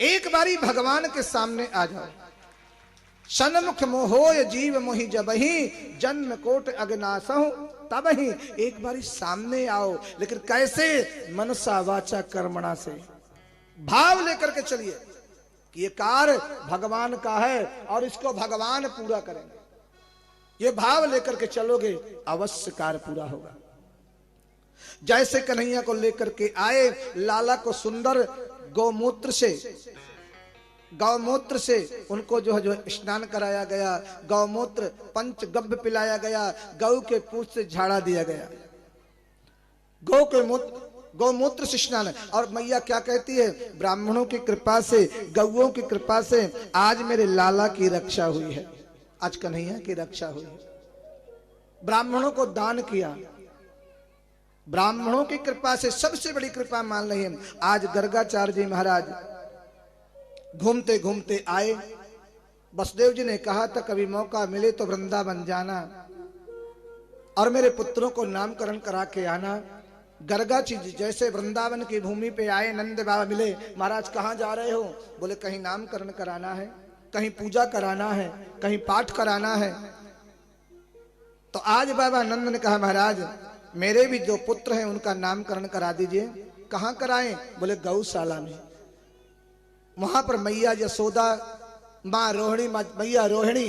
एक बारी भगवान के सामने आ जाओ। सन्मुख मोहोय जीव मोहि जबहि, जन्म कोट अगनासहु तबहि। एक बारी सामने आओ, लेकिन कैसे? मनसा वाचा कर्मणा से भाव लेकर के चलिए कि ये कार्य भगवान का है और इसको भगवान पूरा करेंगे। ये भाव लेकर के चलोगे, अवश्य कार्य पूरा होगा। जैसे कन्हैया को लेकर के आए, लाला को सुंदर गौमूत्र से उनको जो स्नान कराया गया, गौमूत्र पंच गब्ब पिलाया गया, गौ के पूंछ से झाड़ा दिया गया, गौमूत्र से स्नान। और मैया क्या कहती है? ब्राह्मणों की कृपा से, गौओं की कृपा से आज मेरे लाला की रक्षा हुई है, आज कन्हैया की रक्षा हुई है। ब्राह्मणों को दान किया, ब्राह्मणों की कृपा से सबसे बड़ी कृपा मान रही है। आज गर्गाचार्य जी महाराज घूमते घूमते आए। वसुदेव जी ने कहा था कभी मौका मिले तो वृंदावन जाना और मेरे पुत्रों को नामकरण करा के आना। गर्गाची जी जैसे वृंदावन की भूमि पे आए, नंद बाबा मिले। महाराज कहाँ जा रहे हो? बोले कहीं नामकरण कराना है, कहीं पूजा कराना है, कहीं पाठ कराना है। तो आज बाबा नंद ने कहा महाराज मेरे भी जो पुत्र हैं उनका नामकरण करा दीजिए। कहाँ कराएं? बोले गौशाला में। वहां पर मैया यशोदा, माँ रोहिणी, मैया रोहिणी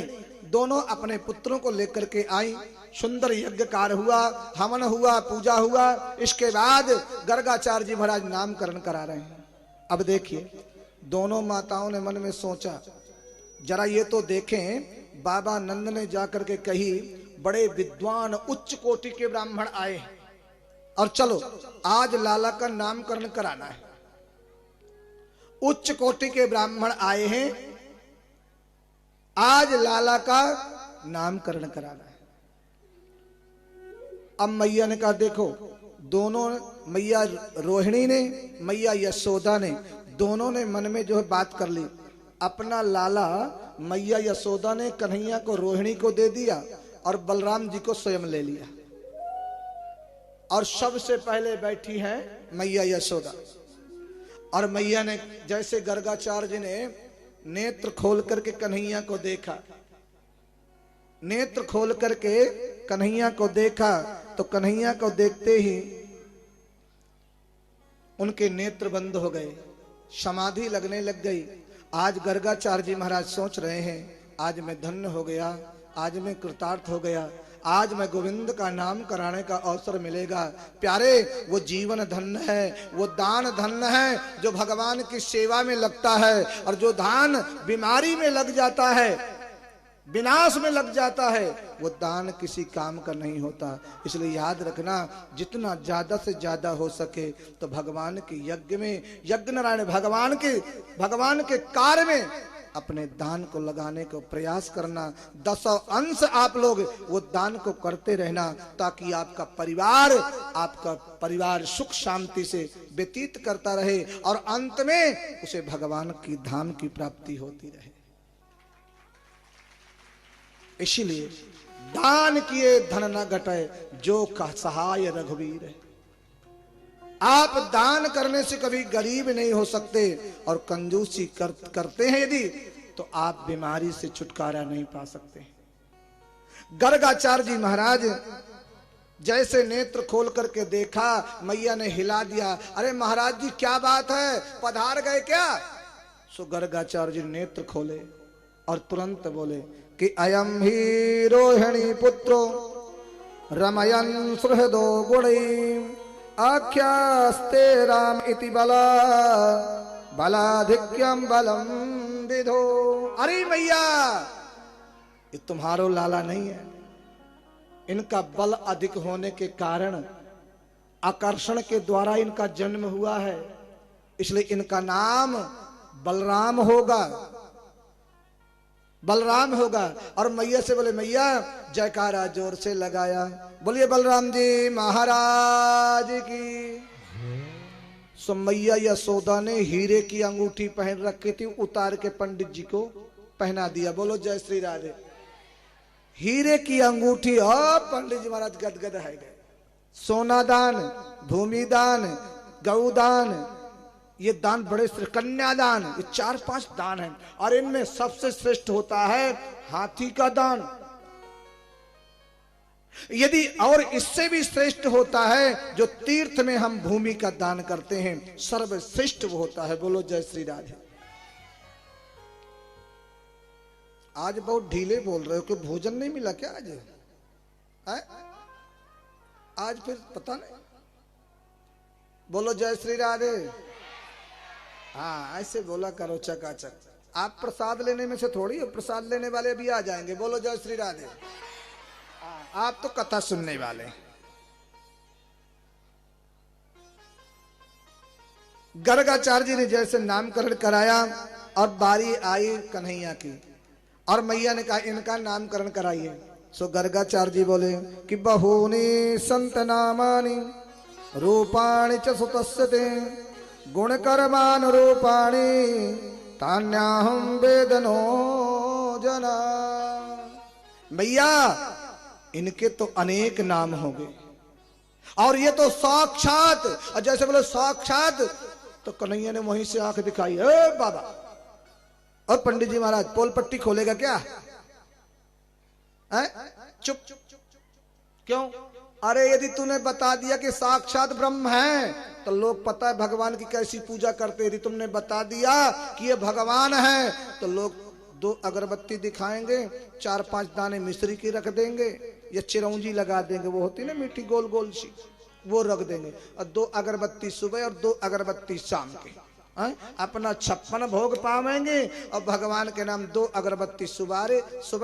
दोनों अपने पुत्रों को लेकर के आई। सुंदर यज्ञकार हुआ, हवन हुआ, पूजा हुआ। इसके बाद गर्गाचार्य जी महाराज नामकरण करा रहे हैं। अब देखिए दोनों माताओं ने मन में सोचा जरा ये तो देखें। बाबा नंद ने जाकर के कही बड़े विद्वान उच्च कोटि के ब्राह्मण आए हैं और चलो आज लाला का नामकरण कराना है। उच्च कोटि के ब्राह्मण आए हैं, आज लाला का नामकरण कराना है। अब मैया ने कहा देखो, दोनों मैया रोहिणी ने, मैया यशोदा ने, दोनों ने मन में जो है बात कर ली। अपना लाला मैया यशोदा ने कन्हैया को रोहिणी को दे दिया और बलराम जी को स्वयं ले लिया। और सबसे पहले बैठी हैं मैया यशोदा। और मैया ने जैसे गर्गाचार्य जी ने नेत्र खोल करके कन्हैया को देखा, नेत्र खोल करके कन्हैया को देखा, तो कन्हैया को देखते ही उनके नेत्र बंद हो गए, समाधि लगने लग गई। आज गर्गाचार्य जी महाराज सोच रहे हैं आज मैं धन्य हो गया, आज मैं कृतार्थ हो गया, आज मैं गोविंद का नाम कराने का अवसर मिलेगा। प्यारे वो जीवन धन्य है, वो दान धन्य है जो भगवान की सेवा में लगता है। और जो दान बीमारी में लग जाता है, विनाश में लग जाता है, वो दान किसी काम का नहीं होता। इसलिए याद रखना जितना ज्यादा से ज्यादा हो सके तो भगवान के यज्ञ में, यज्ञ नारायण भगवान के कार्य में अपने दान को लगाने को प्रयास करना। 10 अंश आप लोग वो दान को करते रहना ताकि आपका परिवार सुख शांति से व्यतीत करता रहे और अंत में उसे भगवान की धाम की प्राप्ति होती रहे। इसीलिए दान किए धन न घटे, जो का सहाय रघुवीर है। आप दान करने से कभी गरीब नहीं हो सकते और कंजूसी करते हैं यदि तो आप बीमारी से छुटकारा नहीं पा सकते। गर्गाचार्य जी महाराज जैसे नेत्र खोल करके देखा, मैया ने हिला दिया। अरे महाराज जी क्या बात है, पधार गए क्या? सो गर्गाचार्य जी नेत्र खोले और तुरंत बोले कि अयम ही रोहिणी पुत्रो रमयन सुहृदो गुणी आख्यास्ते राम इति बलाधिक्यम बलम विधो। अरे मैया ये तुम्हारो लाला नहीं है, इनका बल अधिक होने के कारण आकर्षण के द्वारा इनका जन्म हुआ है, इसलिए इनका नाम बलराम होगा, बलराम होगा। और मैया से बोले मैया जयकारा जोर से लगाया, बोलिए बलराम जी महाराज की। सो मैया यशोदा ने हीरे की अंगूठी पहन रखी थी, उतार के पंडित जी को पहना दिया। बोलो जय श्री राधे। हीरे की अंगूठी और पंडित जी महाराज गदगद है गए। सोना दान, भूमि दान, गौ दान, ये दान बड़े श्रेष्ठ, कन्यादान, ये 4-5 दान हैं और इनमें सबसे श्रेष्ठ होता है हाथी का दान। यदि और इससे भी श्रेष्ठ होता है जो तीर्थ में हम भूमि का दान करते हैं, सर्वश्रेष्ठ वो होता है। बोलो जय श्री राधे। आज बहुत ढीले बोल रहे हो कि भोजन नहीं मिला क्या आज है? आज फिर पता नहीं। बोलो जय श्री राधे। हाँ ऐसे बोला करो चकाचक। आप प्रसाद लेने में से थोड़ी हो, प्रसाद लेने वाले भी आ जाएंगे। बोलो जय श्री राधे। आप तो कथा सुनने वाले। गर्गाचार्य जी ने जैसे नामकरण कराया और बारी आई कन्हैया की और मैया ने कहा इनका नामकरण कराइए। सो गर्गाचार्य जी बोले कि बहूनि संत नामानि रूपाणि च सुतस्य ते गुणकर्मान् रूपाणि तान्याहं वेदनो जना। मैया इनके तो अनेक नाम हो गए और ये तो साक्षात, और जैसे बोले साक्षात तो कन्हैया ने वहीं से आंख दिखाई। बाबा और पंडित जी महाराज पोल पट्टी खोलेगा क्या? चुप। क्यों? अरे यदि तूने बता दिया कि साक्षात ब्रह्म है तो लोग पता है भगवान की कैसी पूजा करते। यदि तुमने बता दिया कि ये भगवान है तो लोग 2 अगरबत्ती दिखाएंगे, 4-5 दाने मिश्री की रख देंगे या चिरौंजी लगा देंगे, वो होती ना मीठी गोल गोल सी, वो रख देंगे और 2 अगरबत्ती सुबह और 2 अगरबत्ती शाम के अपना 56 भोग पावेंगे और भगवान के नाम 2 अगरबत्ती सुबह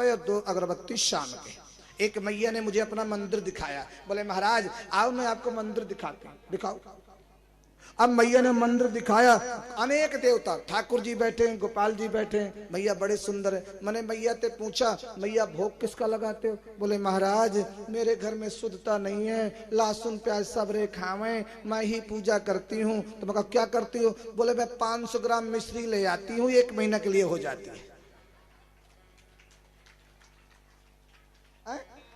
और 2 अगरबत्ती शाम के। एक मैया ने मुझे अपना मंदिर दिखाया, बोले महाराज आओ मैं आपको मंदिर दिखाते हूँ। दिखाओ। अब मैया ने मंदिर दिखाया, अनेक देवता, ठाकुर जी बैठे हैं, गोपाल जी बैठे हैं, मैया बड़े सुंदर है। मैंने मैया से पूछा मैया भोग किसका लगाते हो? बोले महाराज मेरे घर में शुद्धता नहीं है, लहसुन प्याज सब रे खावे, मैं ही पूजा करती हूँ। तो मैं कहा क्या करती हो? बोले मैं 500 ग्राम मिश्री ले आती हूँ, 1 महीना के लिए हो जाती है।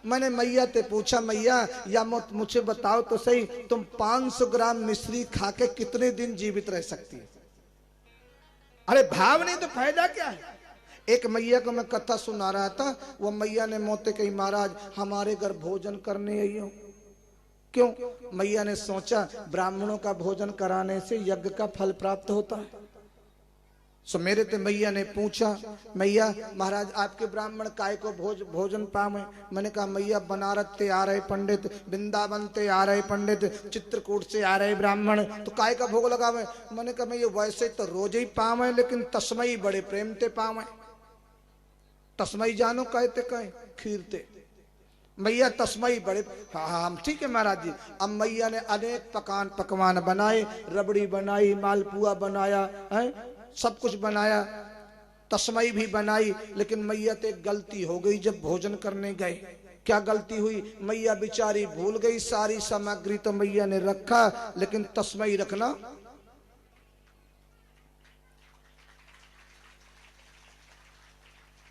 मैंने मैया ते पूछा मैया या मुझे बताओ तो सही, तुम 500 ग्राम मिश्री खा के कितने दिन जीवित रह सकती है? अरे भाव नहीं तो फायदा क्या है? एक मैया को मैं कथा सुना रहा था, वो मैया ने मोते कही महाराज हमारे घर भोजन करने आई हो। क्यों? मैया ने सोचा ब्राह्मणों का भोजन कराने से यज्ञ का फल प्राप्त होता है। सो मेरे ते मैया ने पूछा मैया महाराज आपके ब्राह्मण काय को भोजन पावे? मैंने कहा मैया बनारस से आ रहे पंडित, वृंदावन से आ रहे पंडित, चित्रकूट से आ रहे ब्राह्मण, तो काय का भोग लगावे? मैंने कहा मैं ये वैसे तो रोज ही पावे लेकिन तस्मई बड़े प्रेम ते पावे। तस्मई जानो कहते कहे खीरते मैया तस्मई बड़े। हाँ हम ठीक है महाराज जी। अब मैया ने अनेक पकवान बनाए, रबड़ी बनाई, मालपुआ बनाया है, सब कुछ बनाया, तस्मई भी बनाई। लेकिन मैया ते गलती हो गई जब भोजन करने गए। क्या गलती हुई? मैया बेचारी भूल गई, सारी सामग्री तो मैया ने रखा लेकिन तस्मई रखना।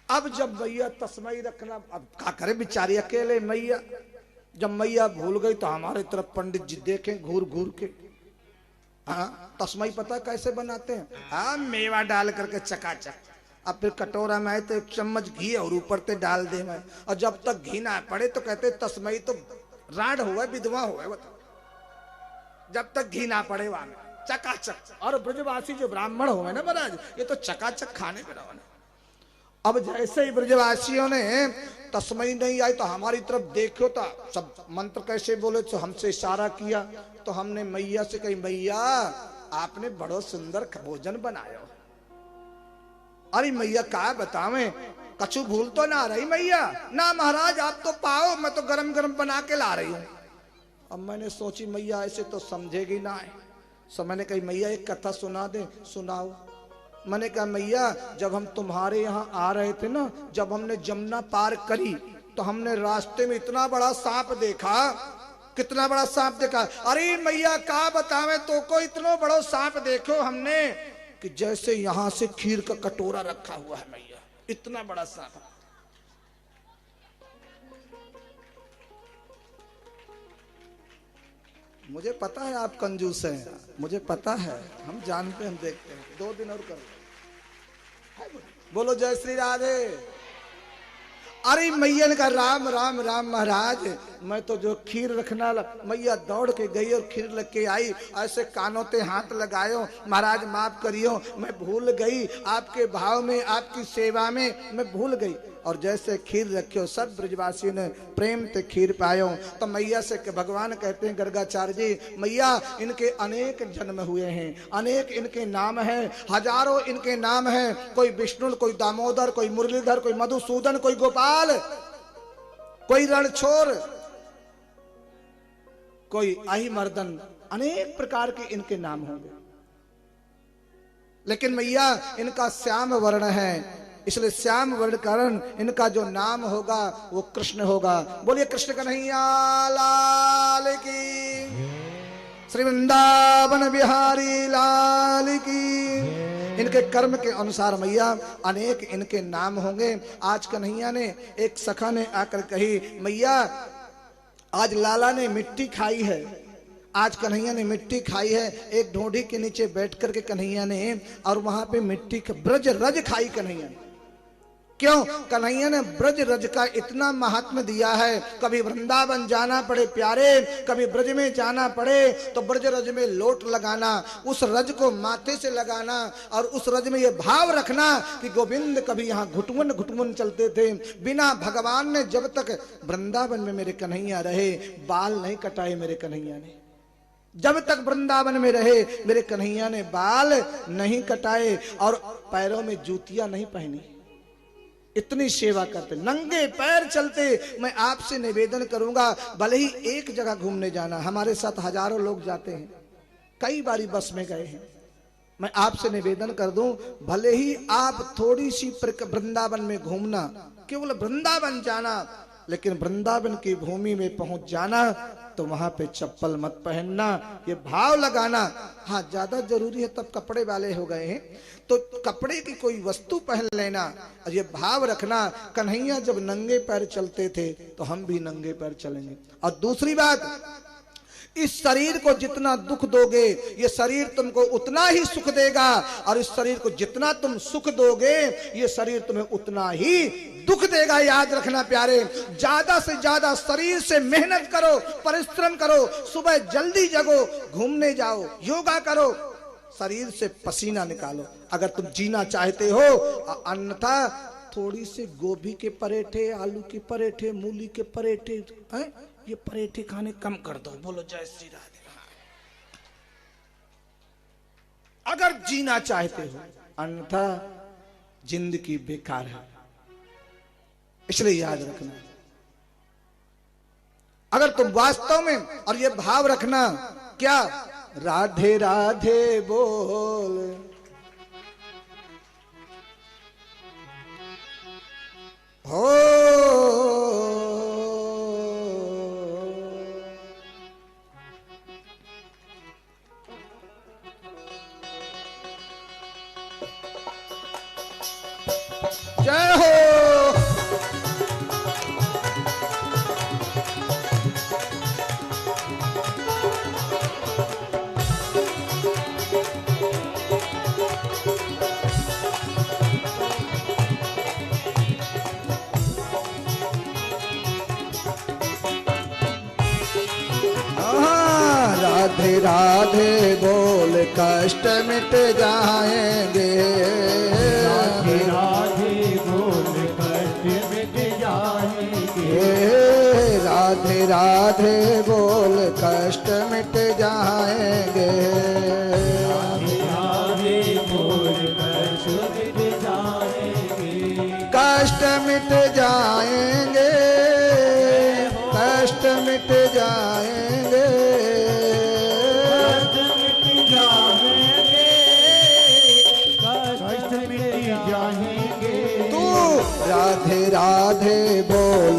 अब जब मैया तस्मई रखना, अब क्या करे बेचारी अकेले मैया। जब मैया भूल गई तो हमारे तरफ पंडित जी देखें घूर घूर के। हाँ तस्मई पता कैसे बनाते हैं? हाँ मेवा डाल करके चकाचक, अब फिर कटोरा में आए तो 1 चम्मच घी और ऊपर से डाल दे मैं, और जब तक घी ना पड़े तो कहते तस्मई तो राड हुआ विधवा हुआ। बताओ जब तक घी ना पड़े वहां चकाचक। और ब्रजवासी जो ब्राह्मण हुए ना महाराज ये तो चकाचक खाने पे रहो। अब जैसे ही ब्रजवासियों ने तस्मई नहीं आई तो हमारी तरफ देखो तो सब मंत्र कैसे बोले, तो हमसे इशारा किया। तो हमने मैया से कही मैया आपने बड़ो सुंदर भोजन बनाया। अरे मैया क्या बतावे, कछु भूल तो ना रही मैया? ना महाराज आप तो पाओ, मैं तो गरम गरम बना के ला रही हूँ। अब मैंने सोची मैया ऐसे तो समझेगी ना है, सो मैंने कही मैया एक कथा सुना दे। सुनाओ। मैंने कहा मैया जब हम तुम्हारे यहाँ आ रहे थे ना, जब हमने जमुना पार करी तो हमने रास्ते में इतना बड़ा सांप देखा। कितना बड़ा सांप देखा? अरे मैया क्या बतावे तो को, इतना बड़ा सांप देखो हमने कि जैसे यहां से खीर का कटोरा रखा हुआ है मैया, इतना बड़ा सांप। मुझे पता है आप कंजूस हैं, मुझे पता है, हम जानते हैं, हम देखते हैं। 2 दिन और करो। बोलो जय श्री राधे। अरे मैया ने कहा राम राम राम महाराज, मैं तो जो खीर रखना मैया दौड़ के गई और खीर लग के आई, ऐसे कानों पे हाथ लगायो, महाराज माफ करियो, मैं भूल गई, आपके भाव में आपकी सेवा में मैं भूल गई। और जैसे खीर रखियो सब ब्रजवासी ने प्रेम से खीर पायो। तो मैया से भगवान कहते हैं गर्गाचार्य जी, मैया इनके अनेक जन्म हुए हैं, अनेक इनके नाम हैं, हजारों इनके नाम हैं, कोई विष्णु, कोई दामोदर, कोई मुरलीधर, कोई मधुसूदन, कोई गोपाल, कोई रणछोड़, कोई आही मर्दन, अनेक प्रकार के इनके नाम होंगे। लेकिन मैया इनका श्याम वर्ण है, इसलिए श्याम वर्ण कारण इनका जो नाम होगा वो कृष्ण होगा। बोलिए कृष्ण कन्हैया लाल की, श्री वृंदावन बिहारी लाल की। इनके कर्म के अनुसार मैया अनेक इनके नाम होंगे। आज कन्हैया ने, एक सखा ने आकर कही, मैया आज लाला ने मिट्टी खाई है, आज कन्हैया ने मिट्टी खाई है। एक ढोंढी के नीचे बैठ करके कन्हैया ने, और वहां पे मिट्टी ब्रज रज खाई कन्हैया ने। क्यों? कन्हैया ने ब्रज रज का इतना महात्म दिया है। कभी वृंदावन जाना पड़े प्यारे, कभी ब्रज में जाना पड़े तो ब्रज रज में लोट लगाना, उस रज को माथे से लगाना, और उस रज में ये भाव रखना कि गोविंद कभी यहाँ घुटमुन घुटमुन चलते थे। बिना भगवान ने जब तक वृंदावन में मेरे कन्हैया रहे, बाल नहीं कटाए मेरे कन्हैया ने। जब तक वृंदावन में रहे मेरे कन्हैया ने बाल नहीं कटाए और पैरों में जूतियां नहीं पहनी। इतनी सेवा करते, नंगे पैर चलते। मैं आपसे निवेदन करूंगा, भले ही एक जगह घूमने जाना, हमारे साथ हजारों लोग जाते हैं, कई बारी बस में गए हैं, मैं आपसे निवेदन कर दूं, भले ही आप थोड़ी सी वृंदावन में घूमना, केवल वृंदावन जाना, लेकिन वृंदावन की भूमि में पहुंच जाना तो वहां पे चप्पल मत पहनना, ये भाव लगाना। हाँ ज्यादा जरूरी है तब कपड़े वाले हो गए हैं तो कपड़े की कोई वस्तु पहन लेना, और ये भाव रखना कन्हैया जब नंगे पैर चलते थे तो हम भी नंगे पैर चलेंगे। और दूसरी बात, इस शरीर को जितना दुख दोगे ये शरीर तुमको उतना ही सुख देगा, और इस शरीर को जितना तुम सुख दोगे ये शरीर तुम्हें उतना ही दुख देगा। याद रखना प्यारे, ज्यादा से ज्यादा शरीर से मेहनत करो, परिश्रम करो, सुबह जल्दी जगो, घूमने जाओ, योगा करो, शरीर से पसीना निकालो अगर तुम जीना चाहते हो। अन्यथा थोड़ी सी गोभी के पराठे, आलू के पराठे, मूली के पराठे, ये पराठे खाने कम कर दो। बोलो जय श्री राधे। अगर जीना चाहते हो, अन्यथा जिंदगी बेकार है। इसलिए याद रखना, अगर तुम वास्तव में, और ये भाव रखना, क्या राधे राधे बोल, हो जय हो। राधे राधे बोल कष्ट मिट जाएंगे, राधे राधे बोल कष्ट मिट जाएंगे, राधे राधे बोल कष्ट मिट जाएंगे, राधे राधे बोल कष्ट मिट जाएंगे, कष्ट मिट जाएंगे, कष्ट मिट जाएंगे, राधे राधे बोल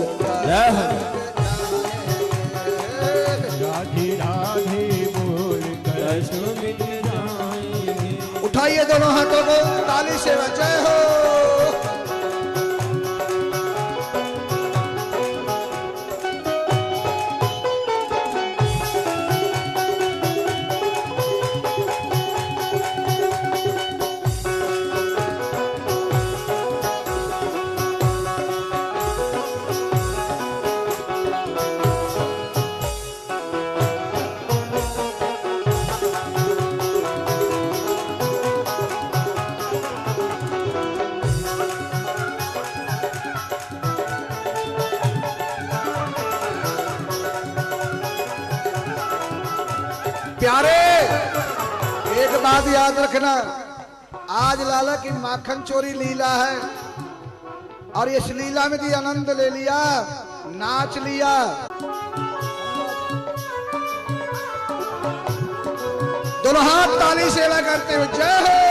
राधे राधे बोल कष्ट मिट जाएंगे। उठाइए दोनों हाथों को, ताली से जय हो। प्यारे एक बात याद रखना, आज लाला की माखन चोरी लीला है और इस लीला में भी आनंद ले लिया, नाच लिया। दोनों हाथ ताली सेवा करते हुए जय हो।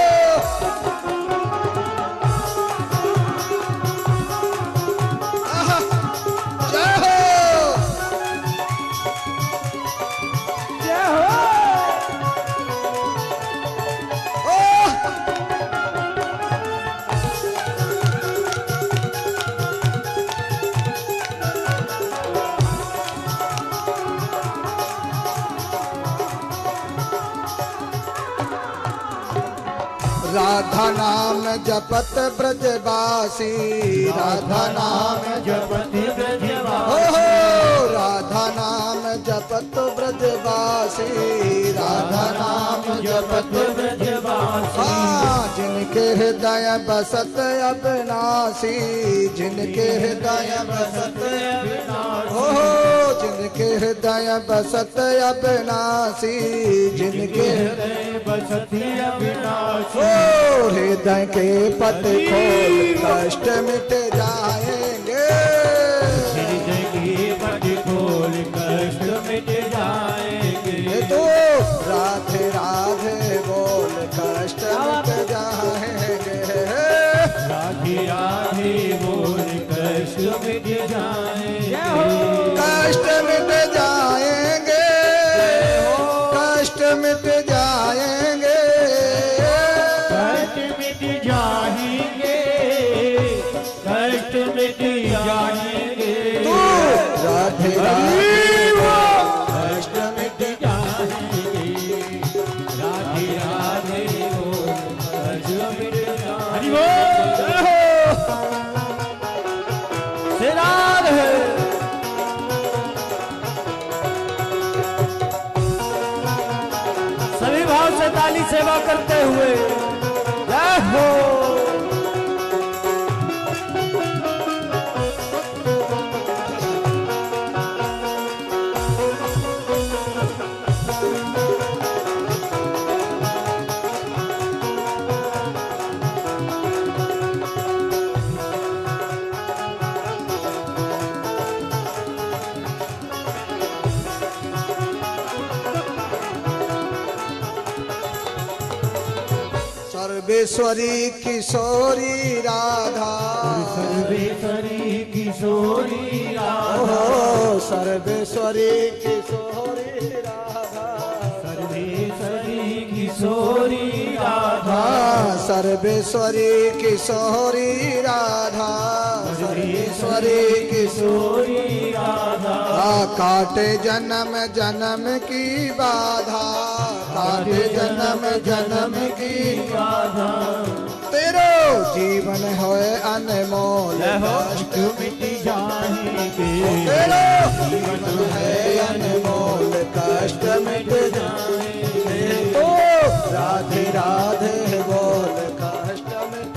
राधा नाम जपत ब्रजवासी, राधा नाम जपत ब्रजवासी, हो राधा नाम जपत ब्रजवासी, राधा नाम जपत ब्रजवासी। हाँ जिनके हृदय बसत अविनाशी, जिनके हृदय बसत अविनाशी, हो जिनके हृदय बसत अविनाशी, जिनके हृदय बसत अविनाशी। हृदय के पट खोल कष्ट मिट जाएंगे, हृदय के पट खोल कष्ट मिट जाएंगे। तो राधे राधे बोल कष्ट मिट जाएंगे, राधे राधे बोल कष्ट मिट जाएंगे। कष्ट मिट जाएंगे, कष्ट मिट जाएंगे, कष्ट मिट जाएंगे, कष्ट मिट जाएंगे। तू राधे राधे कष्ट मिट जाएंगे, राधे राधे बोल कष्ट मिट जाएंगे। सभी भाव से ताली सेवा करते हुए जय हो। सर्वेश्वरी किशोरी राधा, सर्वेश्वरी किशोरी राधा, ओ सर्वेश्वरी किशोरी राधा, सर्वेश्वरी किशोरी राधा, सर्वेश्वरी किशोरी राधा, सर्वेश्वरी किशोरी किशोरी राधा। काटे जन्म जन्म की बाधा, काटे जन्म जन्म की राधा, तेरो जीवन होए अनमोल, कष्ट मिट जाएंगे। तेरो जीवन है अनमोल, कष्ट मिट जाएंगे। तो राधे राधे बोल कष्ट मिट।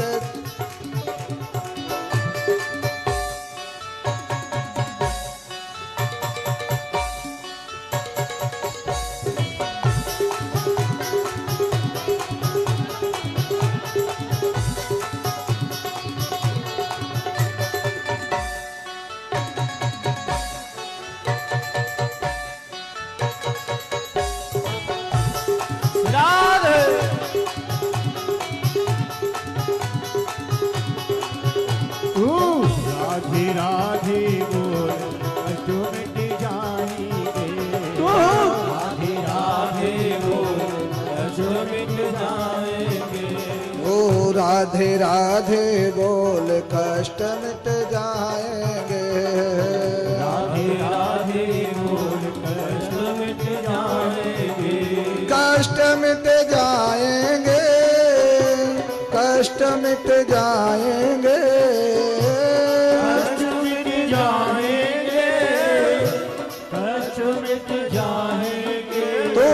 राधे राधे राधे बोल कष्ट मिट जाएंगे। राधे राधे बोल कष्ट मिट जाएंगे। ओ राधे राधे बोल कष्ट मिट जाएंगे, राधे राधे बोल कष्ट मिट जाएंगे। कष्ट मिट जाएंगे, कष्ट मिट जाएंगे, कष्ट मिट जाएंगे, कष्ट मिट जाएंगे। तो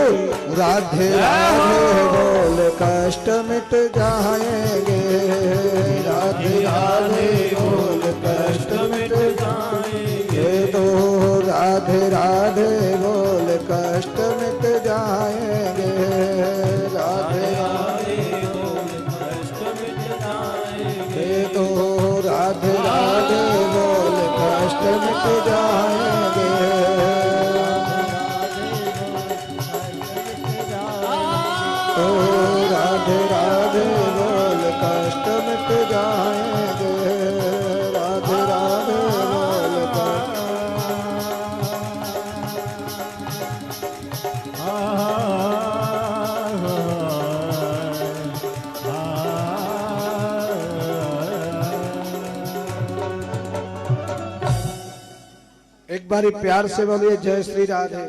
राधे राधे बोल कष्ट मिट जाएंगे, राधे राधे बोल कष्ट मिट जाएंगे। तो राधे राधे बोल कष्ट मिट जाएंगे। मिट जाएंगे। ओ राधे राधे बोल कष्ट मिट जाएंगे। राधे राधे बोल एक बारी प्यार से बोलिए जय श्री राधे।